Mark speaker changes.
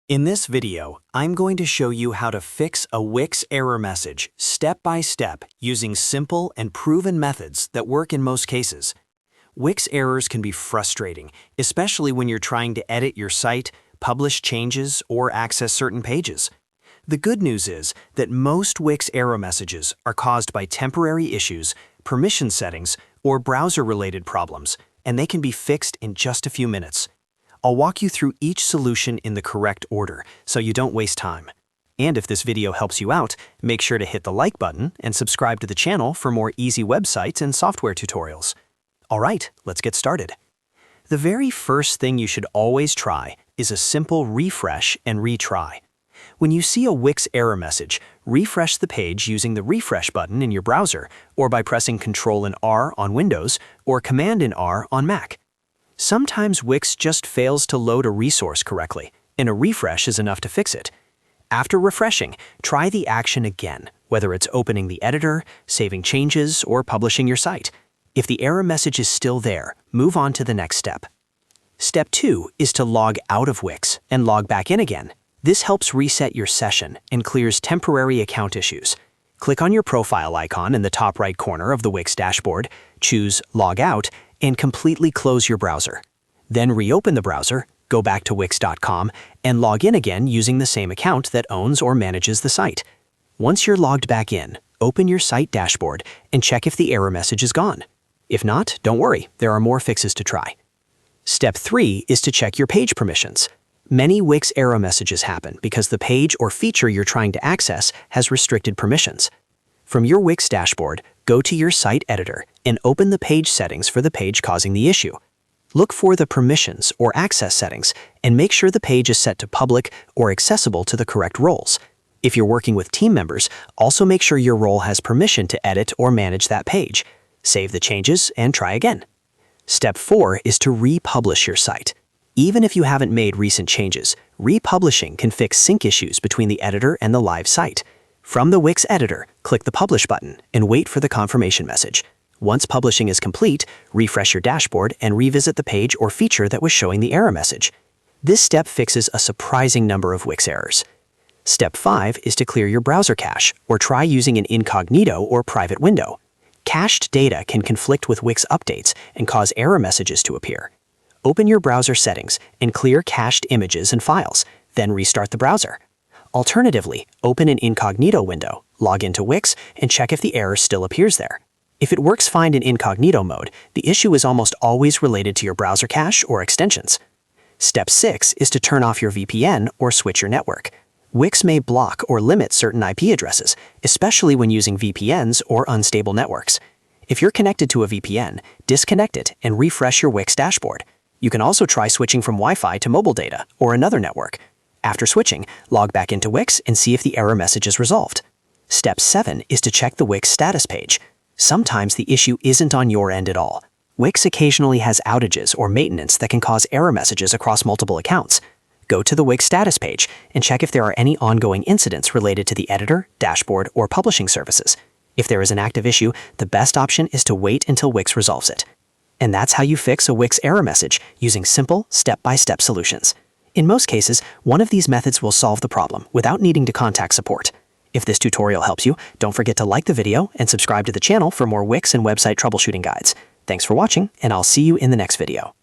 Speaker 1: In this video, I'm going to show you how to fix a Wix error message step by step using simple and proven methods that work in most cases. Wix errors can be frustrating, especially when you're trying to edit your site, publish changes, or access certain pages. The good news is that most Wix error messages are caused by temporary issues, permission settings, or browser-related problems, and they can be fixed in just a few minutes. I'll walk you through each solution in the correct order so you don't waste time. And if this video helps you out, make sure to hit the like button and subscribe to the channel for more easy websites and software tutorials. All right, let's get started. The very first thing you should always try is a simple refresh and retry. When you see a Wix error message, refresh the page using the refresh button in your browser or by pressing Ctrl and R on Windows or Command and R on Mac. Sometimes Wix just fails to load a resource correctly, and a refresh is enough to fix it. After refreshing, try the action again, whether it's opening the editor, saving changes, or publishing your site. If the error message is still there, move on to the next step. Step 2 is to log out of Wix and log back in again. This helps reset your session and clears temporary account issues. Click on your profile icon in the top right corner of the Wix dashboard, choose Log Out, and completely close your browser. Then reopen the browser, go back to Wix.com, and log in again using the same account that owns or manages the site. Once you're logged back in, open your site dashboard and check if the error message is gone. If not, don't worry, there are more fixes to try. Step 3 is to check your page permissions. Many Wix error messages happen because the page or feature you're trying to access has restricted permissions. From your Wix dashboard, go to your site editor and open the page settings for the page causing the issue. Look for the permissions or access settings and make sure the page is set to public or accessible to the correct roles. If you're working with team members, also make sure your role has permission to edit or manage that page. Save the changes and try again. Step 4 is to republish your site. Even if you haven't made recent changes, republishing can fix sync issues between the editor and the live site. From the Wix editor, click the Publish button and wait for the confirmation message. Once publishing is complete, refresh your dashboard and revisit the page or feature that was showing the error message. This step fixes a surprising number of Wix errors. Step 5 is to clear your browser cache or try using an incognito or private window. Cached data can conflict with Wix updates and cause error messages to appear. Open your browser settings and clear cached images and files, then restart the browser. Alternatively, open an incognito window, log into Wix, and check if the error still appears there. If it works fine in incognito mode, the issue is almost always related to your browser cache or extensions. Step 6 is to turn off your VPN or switch your network. Wix may block or limit certain IP addresses, especially when using VPNs or unstable networks. If you're connected to a VPN, disconnect it and refresh your Wix dashboard. You can also try switching from Wi-Fi to mobile data or another network. After switching, log back into Wix and see if the error message is resolved. Step 7 is to check the Wix status page. Sometimes the issue isn't on your end at all. Wix occasionally has outages or maintenance that can cause error messages across multiple accounts. Go to the Wix status page and check if there are any ongoing incidents related to the editor, dashboard, or publishing services. If there is an active issue, the best option is to wait until Wix resolves it. And that's how you fix a Wix error message using simple, step-by-step solutions. In most cases, one of these methods will solve the problem without needing to contact support. If this tutorial helps you, don't forget to like the video and subscribe to the channel for more Wix and website troubleshooting guides. Thanks for watching, and I'll see you in the next video.